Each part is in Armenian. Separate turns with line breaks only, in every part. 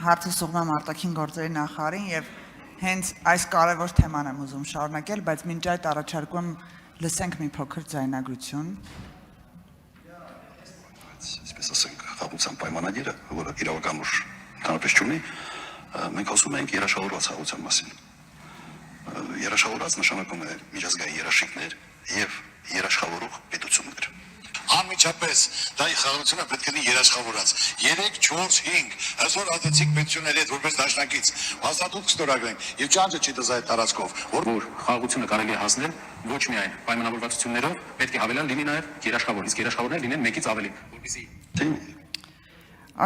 հարցս ուղղում եմ արտաքին գործերի նախարարին եւ հենց այս կարևոր թեման եմ ուզում շարունակել, բայց մինչ այդ առաջարկում լսենք մի փոքր ձայնագրություն։
Այսպես ասենք, խաղաղության պայմանագիրը, որը իրավական ուժ ընդհանրապես չունի, մենք ասում ենք երաշխավորված խաղաղության մասին։ Երաշխավորված նշանակում է միջազգային երաշխիքներ եւ երաշխավորող պետություններ։ Անմիջապես դա խաղաղությունը պետք է լինի երաշխավորած 3, 4, 5 այսօր ազդեցիկ պետությունների հետ որպես դաշնակից հաստատում ստորագրենք եւ ճանճը չի դզայ տարածքով որ խաղաղությունը կարելի է հասնել ոչ միայն պայմանավորվածություններով պետք է հավելյալ լինի նաեւ երաշխավոր իսկ երաշխավորներ լինեն մեկից ավելի որպեսզի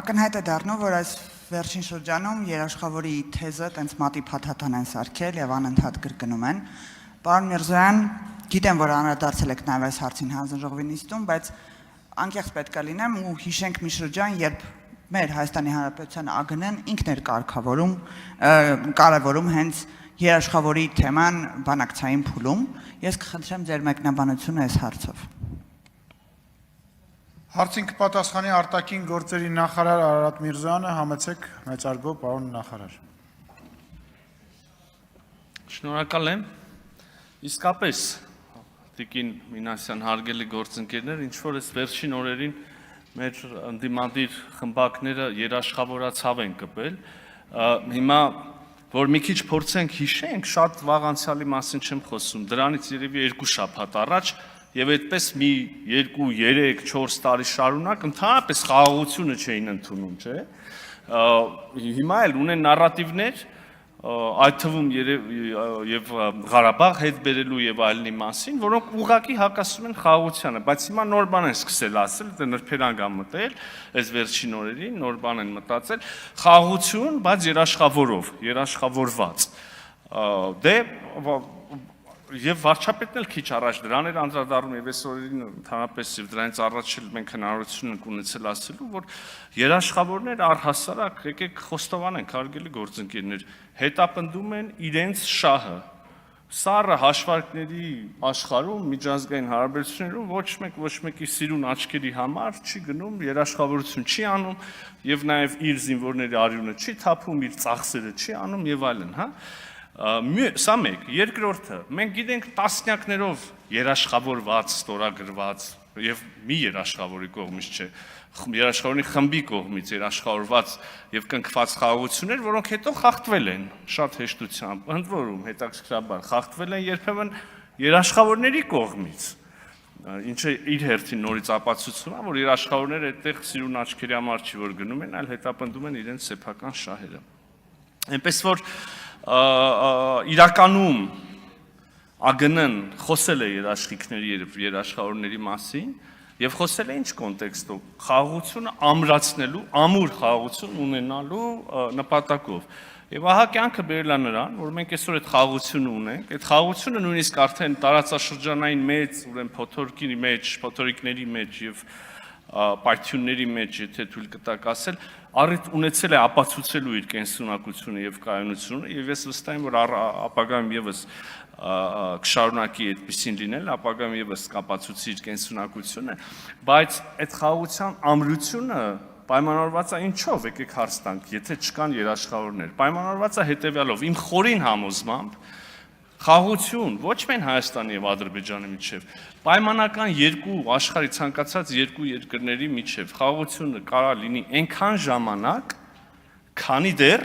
ակնհայտ է դառնում որ այս վերջին շրջանում երաշխավորի թեզը տենց մատի փաթաթան են սարքել եւ անընդհատ կրկնում են պարոն Միրզոյան գիտեմ որ անդրադարձել եք նաեւ այս հարցին հանձնաժողովի նիստում բայց անկեղծ պետք է լինեմ ու հիշենք մի շրջան երբ մեր Հայաստանի Հանրապետության ԱԳՆ-ն ինքն էր կարևորում հենց երաշխավորի թեման բանակցային փուլում ես կխնդրեմ ձեր մեկնաբանությունը այս հարցով
Հարցին կպատասխանի արտաքին գործերի նախարար Արարատ Միրզոյանը, համեցեք մեծարգո պարոն նախարար։
Շնորհակալ եմ։ Իսկապես Տիկին Մինասյան հարգելի գործընկերներ, ինչ որ այս վերջին օրերին մեր ընդդիմադիր խմբակները երաշխավորացավ են կպել։ Հիմա որ մի քիչ փորձենք հիշենք, շատ վաղ անցյալի մասին չեմ խոսում, դրանից երևի 2 շաբաթ առաջ Եվ այդպես մի 2, 3, 4 տարի շարունակ ընդհանրապես խաղաղությունը չէին ընդունում, չէ։ Հիմա էլ ունեն նարատիվներ, այդ թվում եւ Ղարաբաղ հետ բերելու եւ այլնի մասին, որոնք ուղղակի հակասում են խաղաղությանը, բայց հիմա նոր բան են սկսել ասել, դե նրբերանգ են մտել, այս վերջին օրերին նոր բան են մտածել, խաղաղություն, բայց երաշխավորված։ Դե Եվ վարչապետն էլ քիչ առաջ դրան էր անդրադառնում եւ այս օրերին ընդհանրապես եւ դրանից առաջ էլ մենք հնարավորություն ենք ունեցել ասելու, որ երաշխավորներ առհասարակ եկեք խոստովանենք, հարգելի գործընկերներ, հետապնդում են իրենց շահը։ Սառը հաշվարկների աշխարհում միջազգային հարաբերություններում ոչ մեկի սիրուն աչքերի համար չի գնում երաշխավորություն չի անում եւ նաեւ իր զինվորների արյունը չի թափում, իր ծախսերը չի անում եւ այլն, հա։ Սա մեկ, երկրորդը, մենք գիտենք տասնյակներով երաշխավորված, ստորագրված եւ մի երաշխավորի կողմից չէ, երաշխավորի խմբի կողմից երաշխավորված եւ կնքված խաղաղություններ, որոնք հետո խախտվել են շատ հեշտությամբ, ընդ որում հետաքրքրաբար խախտվել են երբեմն երաշխավորների կողմից, ինչը իր հերթին նորից ապացուցում է, որ երաշխավորները այդտեղ սիրուն աչքերի համար չի որ գնում են, այլ հետապնդում են իրենց սեփական շահերը։ Այնպես որ իրականում ԱԳՆ-ն խոսել է երաշխիքների եւ երաշխավորների մասին եւ խոսել է ինչ կոնտեքստով խաղաղությունը ամրացնելու, ամուր խաղաղություն ունենալու նպատակով։ Եվ ահա կյանքը բերել է նրան, որ մենք այսօր այդ խաղաղությունը ունենք, այդ խաղաղությունը նույնիսկ արդեն տարածաշրջանային մեծ, ուրեմն փոթորիկների մեջ եւ պայթյունների մեջ, եթե թույլ կտակ ասել, առիթ ունեցել է ապացուցելու իր կենսունակությունը եւ կայունությունը եւ ես վստահ եմ որ ապագայում եւս կշարունակի այդպեսին լինել, ապագայում եւս կապացուցի իր կենսունակությունը, բայց այդ խաղաղության ամրությունը պայմանավորված է ինչով, եկեք հարց տանք, եթե չկան երաշխավորներ, պայմանավորված է հետեւյալով, իմ խորին համոզմամբ խաղաղություն ոչ միայն Հայաստանի եւ Ադրբեջանի միջեւ, պայմանական աշխարհի ցանկացած երկու երկրների միջեւ խաղաղությունը կարա լինի այնքան ժամանակ, քանի դեռ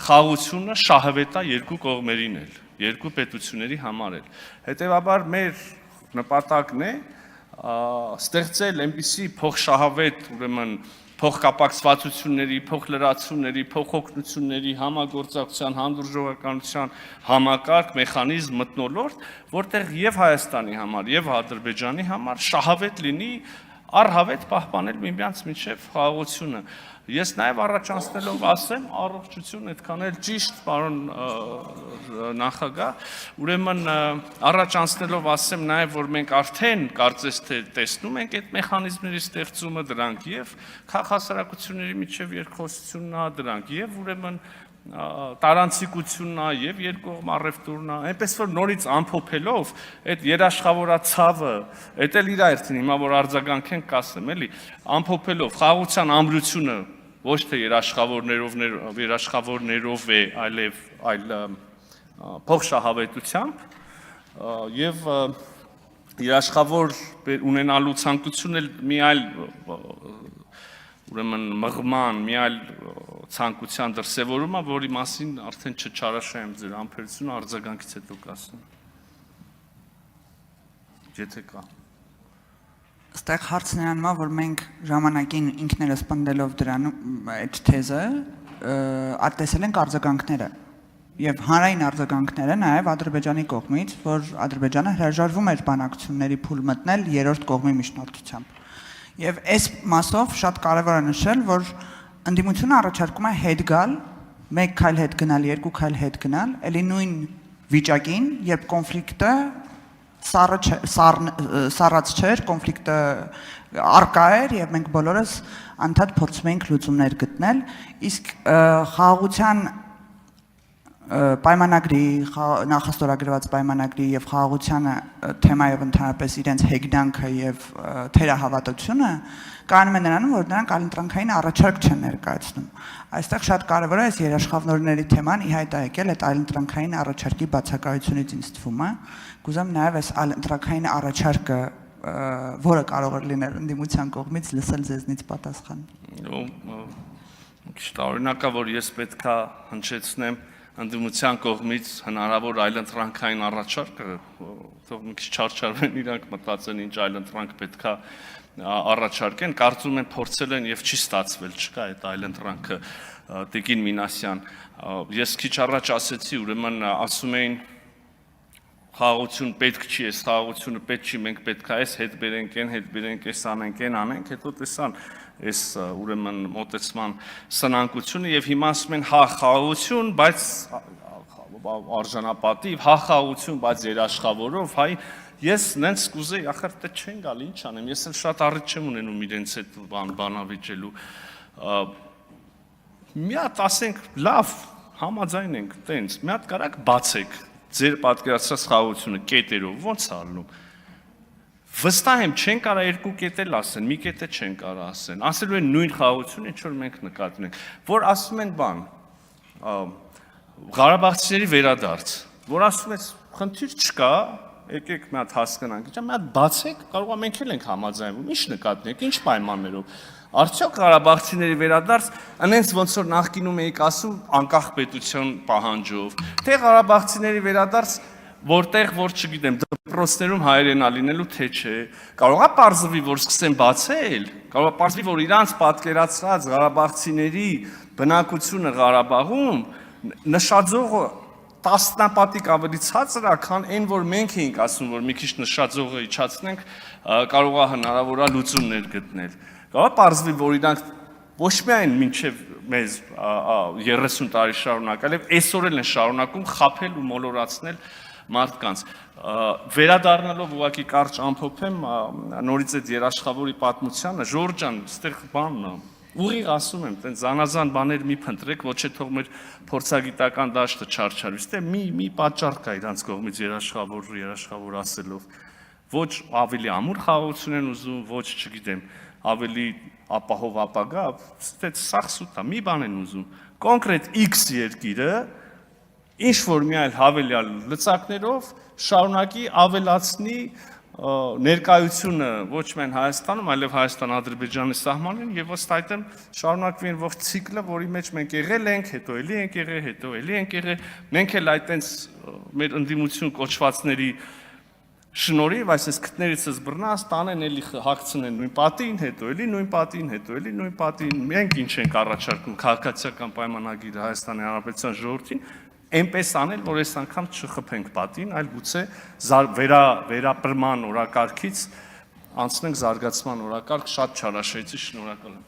խաղաղությունը շահավետ է երկու կողմերին էլ, երկու պետությունների համար էլ։ Հետևաբար մեր նպատակն է ստեղծել այնպիսի փոխշահավետ, ուրեմն փոխկապակցվածությունների, փոխլրացումների, փոխօգնությունների, համագործակցության, հանդուրժողականության համակարգ, մեխանիզմ մթնոլորտ, որտեղ եւ Հայաստանի համար, եւ Ադրբեջանի համար շահավետ լինի առհավետ պահպանել միմյանց միջև խաղաղությունը։ Ես նաև առաջանցնելով ասեմ, առողջություն այդքան էլ ճիշտ, պարոն նախագահ, ուրեմն առաջանցնելով ասեմ նաև, որ մենք արդեն կարծես թե տեսնում ենք այդ մեխանիզմների ստեղծումը դրանք եւ քաղաքասարակությունների միջև երկխոսությունն է դրանք եւ ուրեմն տարանցիկությունն է եւ երկկողմ առևտուրն է, այնպես որ նորից ամփոփելով այդ երաշխավորացավը, այդ էլ իր այրթին հիմա որ արձագանքենք կասեմ, էլի, ամփոփելով խաղաղության ամրությունը ոչ թե երաշխավորներով է, այլ փոխշահավետությամբ եւ երաշխավոր ունենալու ցանկությունն էլ մի այլ ուրեմն մղման, մի այլ ցանկության դրսևորում է, որի մասին արդեն չչարաշահեմ ձեր ամբերությունը արձագանքից հետո կասեմ։ Եթե կա։
Այստեղ հարցն նրանում է, որ մենք ժամանակին ինքներս պնդելով դրանում այդ թեզը արտեսել ենք արձագանքները եւ հանրային արձագանքները նաեւ Ադրբեջանի կողմից, որ Ադրբեջանը հրաժարվում էր բանակցությունների փուլ մտնել երրորդ կողմի միջնորդությամբ։ Եվ այս մասով շատ կարևոր է նշել, որ ընդդիմությունը առաջարկում է հետ գալ, մեկ քայլ հետ գնալ, երկու քայլ հետ գնալ, ելի նույն վիճակին, երբ կոնֆլիկտը սառած չէր, կոնֆլիկտը արկա էր եւ մենք բոլորս անդադ փորձում էինք լուծումներ գտնել, իսկ խաղաղության պայմանագրի, նախաստորագրված պայմանագրի եւ խաղաղությանը թեմայով ընդհանրապես իրենց հեգնանքը եւ թերահավատությունը կանում է նրանում, որ նրանք այլընտրանքային առաջարկ չեն ներկայացնում։ Այստեղ շատ կարևոր է այս երաշխավորների թեման ի հայտ է եկել այդ այլընտրանքային առաջարկի բացակայությունից ինձ թվում է։ Կուզեմ նաեւ այս այլընտրանքային առաջարկը, որը կարող է լինել ընդդիմության կողմից, լսել ձեզնից պատասխան։
Շտարօրինակա, որ ես պետքա հնչեցնեմ ընդդիմության կողմից հնարավոր այլընտրանքային առաջարկը, թող մի քիչ չարչարվեն իրանք մտածեն ինչ այլընտրանք պետքա առաջարկեն, կարծում եմ փորձել են եւ չի ստացվել, չկա այդ այլընտրանքը Տիկին Մինասյան։ Ես քիչ առաջ ասեցի, ուրեմն ասում էին խաղաղություն պետք չի, այս խաղաղությունը պետք չի, մենք պետքա այս հետ բերենք, այս անենք, անենք, հետո տեսան այս ուրեմն մոտեցման սնանկությունը եւ հիմա ասում են հա խաղաղություն, բայց արժանապատիվ, հա խաղաղություն, բայց երաշխավորով, հայ ես նենց կուզեի, ախր դե չեն գալ, ինչ անեմ, ես էլ շատ առիթ չեմ ունենում իրենց հետ բանավիճելու։ Մի հատ ասենք, լավ, համաձայն ենք, տենց, մի հատ կարակ բացեք ձեր պատկերացրած խաղաղությունը կետերով, ո՞նց է ալնում։ Վստահ եմ, չեն կարա երկու կետ էլ ասեն, մի կետ էլ չեն կարա ասեն։ Ասելու են նույն խաղաղությունը, ինչ որ մենք նկատում ենք, որ ասում են բան, Ղարաբաղցիների վերադարձ, որ ասում են, խնդիր չկա, եկեք մի հատ հասկանանք, մի հատ բացեք, կարող է մենք էլ ենք համաձայնվում, ինչ նկատենք, ինչ պայմաններով։ Արդյոք Ղարաբաղցիների վերադարձ, այնպես ոնց որ նախկինում էիք ասում, անկախ պետություն պահանջով, թե Ղարաբաղցիների վերադարձ որտեղ որ չգիտեմ դպրոցներում հայերենա լինելու թե չէ կարող է պարզվի որ սկսեն բացել կարող է պարզվի որ իրանց պատկերացրած Ղարաբաղցիների բնակությունը Ղարաբաղում նշաձողը տասնապատիկ ավելի ցածր է քան այն որ մենք էինք ասում որ մի քիչ նշաձողը իջացնենք կարող է հնարավոր է լուծումներ գտնել կարող է պարզվի որ իրանք ոչ միայն մինչև մեզ 30 տարի շարունակ այլև այսօր էլ են շարունակում խաբել ու մոլորացնել մարդկանց վերադառնալով ուղղակի կարճ ամփոփեմ նորից այդ երաշխավորի պատմությանը Ժորժ ջան, այստեղ բանն է ուղիղ ասում եմ, տենց զանազան բաներ մի փնտրեք, ոչ թե թող մեր փորձագիտական դաշտը չարչարվի, ստե մի պատճառ կա իրանց կողմից երաշխավոր ասելով ոչ ավելի ամուր խաղաղություն են ուզում, ոչ չգիտեմ, ավելի ապահով ապագա, ստե սաղ սուտ է, մի բան են ուզում կոնկրետ X երկիրը ինչ որ մի այլ հավելյալ լծակներով շարունակի ավելացնի ներկայությունը ոչ միայն Հայաստանում, այլև Հայաստան-Ադրբեջանի սահմանին եւ ըստ այդմ շարունակվի այն ողջ ցիկլը, որի մեջ մենք եղել ենք, հետո էլի ենք եղել, հետո էլի ենք եղել, մենք էլ այտենց մեր ընդդիմություն կոչվածների շնորհիվ, այսպես քթներիցս բռնած տանեն էլի հագցնեն նույն պատին, հետո էլի նույն պատին, հետո էլի նույն պատին, մենք ինչ ենք առաջարկում քաղաքացիական պայմանագիրը Հայաստանի Հանրապետության ժողովրդին Այնպես անել, որ այս անգամ չխփենք պատին, այլ գուցե վերապրման օրակարգից անցնենք զարգացման օրակարգ, շատ չարաշահեցի, շնորհակալ եմ։